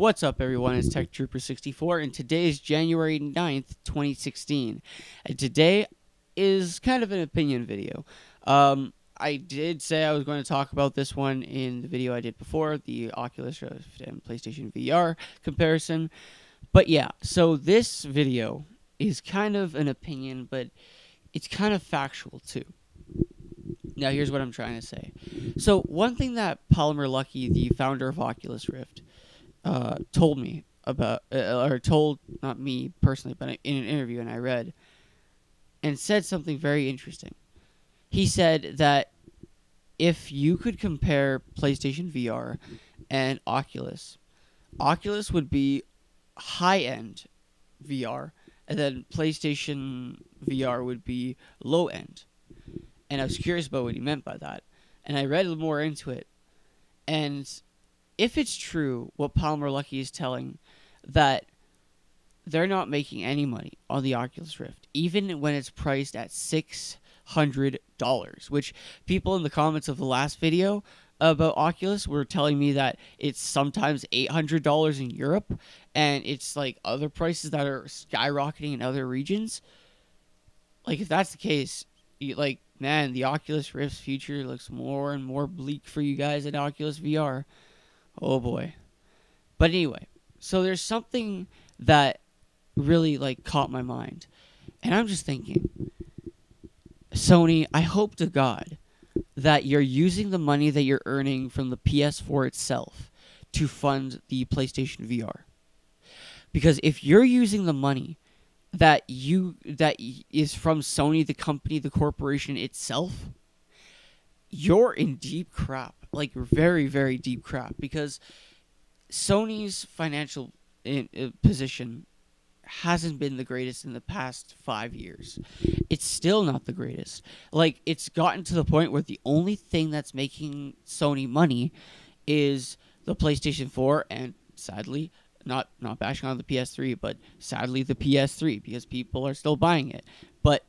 What's up, everyone? It's Tech Trooper 64, and today is January 9th, 2016. And today is kind of an opinion video. I did say I was going to talk about this one in the video I did before, the Oculus Rift and PlayStation VR comparison. But yeah, so this video is kind of an opinion, but it's kind of factual too. Now, here's what I'm trying to say. So, one thing that Luckey, the founder of Oculus Rift, told me about, or told, not me personally, but in an interview, and I read, and said something very interesting. He said that if you could compare PlayStation VR and Oculus would be high-end VR, and then PlayStation VR would be low-end. And I was curious about what he meant by that. And I read more into it. And if it's true, what Luckey is telling, that they're not making any money on the Oculus Rift, even when it's priced at $600, which people in the comments of the last video about Oculus were telling me that it's sometimes $800 in Europe, and it's like other prices that are skyrocketing in other regions. Like, if that's the case, man, the Oculus Rift's future looks more and more bleak for you guys at Oculus VR. Oh boy. But anyway, so there's something that really caught my mind. And I'm just thinking, Sony, I hope to God that you're using the money that you're earning from the PS4 itself to fund the PlayStation VR. Because if you're using the money that is from Sony, the company, the corporation itself, you're in deep crap. Like, very, very deep crap. Because Sony's financial position hasn't been the greatest in the past 5 years. It's still not the greatest. Like, it's gotten to the point where the only thing that's making Sony money is the PlayStation 4 and, sadly, not bashing on the PS3, but sadly the PS3, because people are still buying it. But,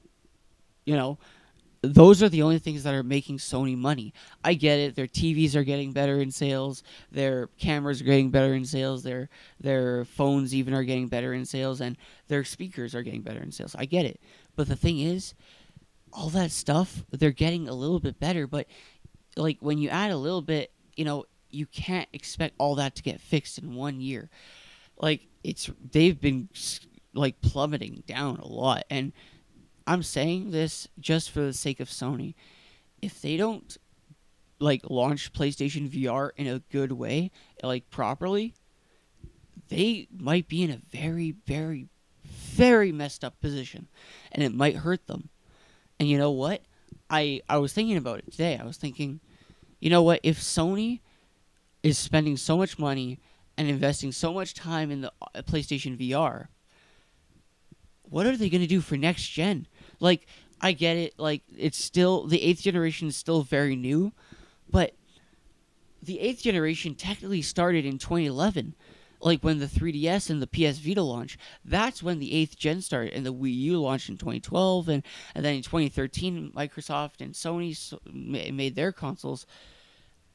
those are the only things that are making Sony money. I get it. Their TVs are getting better in sales. Their cameras are getting better in sales. Their phones even are getting better in sales. And their speakers are getting better in sales. I get it. But the thing is, all that stuff, they're getting a little bit better. But, when you add a little bit, you can't expect all that to get fixed in 1 year. They've been, plummeting down a lot. And I'm saying this just for the sake of Sony. If they don't, launch PlayStation VR in a good way, properly, they might be in a very, very, very messed up position. And it might hurt them. And you know what? I was thinking about it today. I was thinking, you know what? If Sony is spending so much money and investing so much time in the PlayStation VR, what are they going to do for next gen? I get it. It's still, the 8th generation is still very new, but the 8th generation technically started in 2011, when the 3DS and the PS Vita launched. That's when the 8th gen started, and the Wii U launched in 2012, and then in 2013, Microsoft and Sony made their consoles.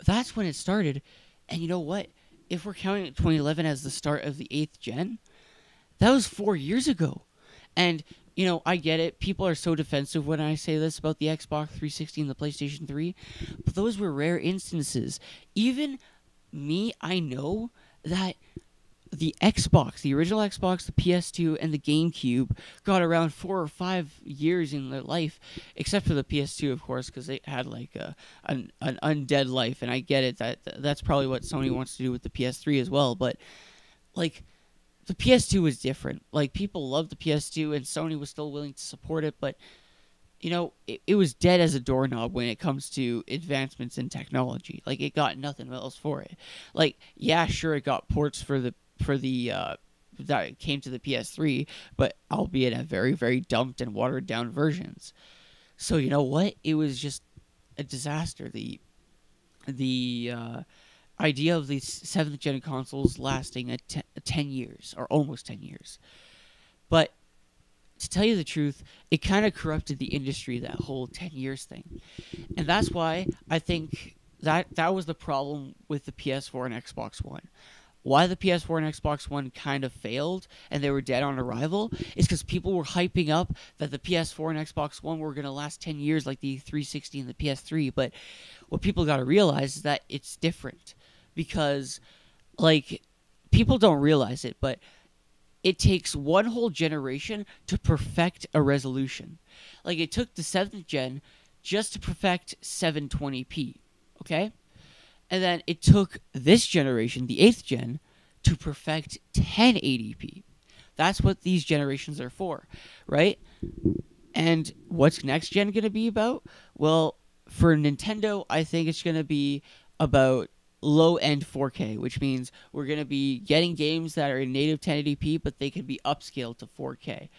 That's when it started, and you know what? If we're counting 2011 as the start of the 8th gen, that was 4 years ago. And, I get it. People are so defensive when I say this about the Xbox 360 and the PlayStation 3. But those were rare instances. Even me, I know that the Xbox, the original Xbox, the PS2, and the GameCube got around 4 or 5 years in their life. Except for the PS2, of course, because they had, an undead life. And I get it. That's probably what Sony wants to do with the PS3 as well. But, the PS2 was different. People loved the PS2, and Sony was still willing to support it, but, it was dead as a doorknob when it comes to advancements in technology. It got nothing else for it. Yeah, sure, it got ports for the that came to the PS3, but albeit at very, very dumped and watered down versions. So, you know what? It was just a disaster. The idea of these 7th gen consoles lasting 10 years, or almost 10 years. But to tell you the truth, it kind of corrupted the industry, that whole 10 years thing. And that's why I think that was the problem with the PS4 and Xbox One. why the PS4 and Xbox One kind of failed and they were dead on arrival is because people were hyping up that the PS4 and Xbox One were going to last 10 years like the 360 and the PS3. But what people got to realize is that it's different because, like, people don't realize it, but it takes one whole generation to perfect a resolution. Like, it took the 7th gen just to perfect 720p, okay? And then it took this generation, the 8th gen, to perfect 1080p. That's what these generations are for, right? And what's next gen going to be about? Well, for Nintendo, I think it's going to be about low-end 4K, which means we're going to be getting games that are in native 1080p, but they can be upscaled to 4K.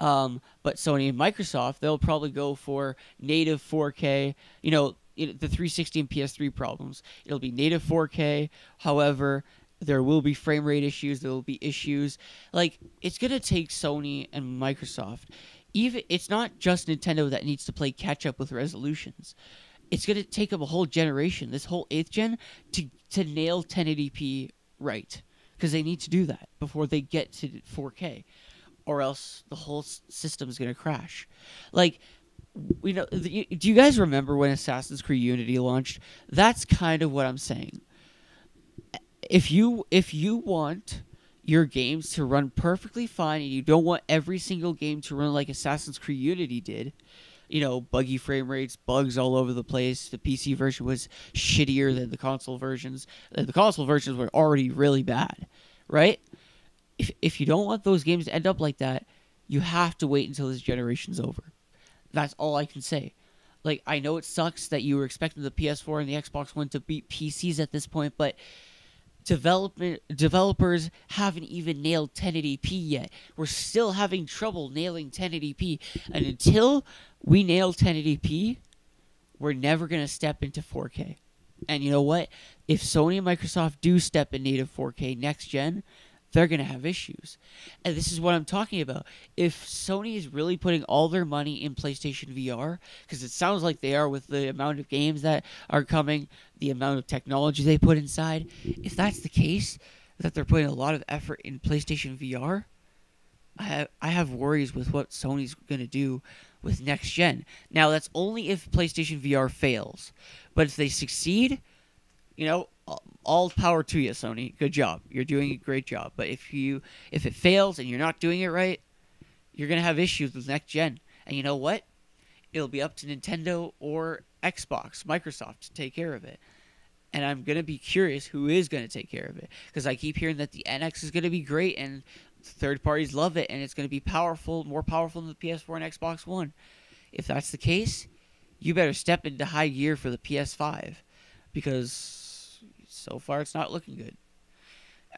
But Sony and Microsoft, they'll probably go for native 4K. You know, the 360 and PS3 problems. It'll be native 4K. However, there will be frame rate issues. There will be issues. Like, it's going to take Sony and Microsoft. It's not just Nintendo that needs to play catch up with resolutions. It's going to take them a whole generation, this whole 8th gen, to nail 1080p right. Because they need to do that before they get to 4K. Or else the whole system is going to crash. Like, do you guys remember when Assassin's Creed Unity launched? That's kind of what I'm saying. If you want your games to run perfectly fine and you don't want every single game to run like Assassin's Creed Unity did, buggy frame rates, bugs all over the place, the PC version was shittier than the console versions. The console versions were already really bad, right? If you don't want those games to end up like that, you have to wait until this generation's over. That's all I can say. Like, I know it sucks that you were expecting the PS4 and the Xbox One to beat PCs at this point, but developers haven't even nailed 1080p yet. We're still having trouble nailing 1080p. And until we nail 1080p, we're never going to step into 4K. And you know what? If Sony and Microsoft do step in native 4K next gen, they're going to have issues. And this is what I'm talking about. If Sony is really putting all their money in PlayStation VR, because it sounds like they are with the amount of games that are coming, the amount of technology they put inside, if that's the case, that they're putting a lot of effort in PlayStation VR, I have worries with what Sony's going to do with next gen. Now, that's only if PlayStation VR fails. But if they succeed, all power to you, Sony. Good job. You're doing a great job. But if it fails and you're not doing it right, you're going to have issues with next gen. And you know what? It'll be up to Nintendo or Xbox, Microsoft, to take care of it. And I'm going to be curious who is going to take care of it. Because I keep hearing that the NX is going to be great and third parties love it. And it's going to be powerful, more powerful than the PS4 and Xbox One. If that's the case, you better step into high gear for the PS5. Because so far, it's not looking good.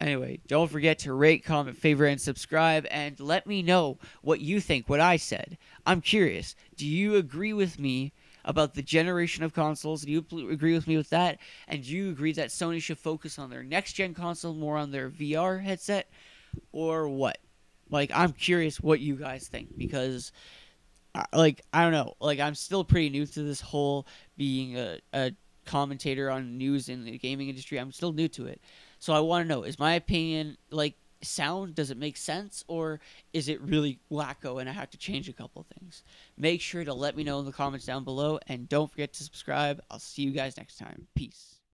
Anyway, don't forget to rate, comment, favorite, and subscribe. And let me know what you think, what I said. I'm curious. Do you agree with me about the generation of consoles? Do you agree with me with that? And do you agree that Sony should focus on their next-gen console, more on their VR headset? Or what? Like, I'm curious what you guys think. Because, I don't know. Like, I'm still pretty new to this whole being a commentator on news in the gaming industry. I'm still new to it, so I want to know, is my opinion sound? Does it make sense, or is it really wacko and I have to change a couple things? Make sure to let me know in the comments down below, and don't forget to subscribe. I'll see you guys next time. Peace.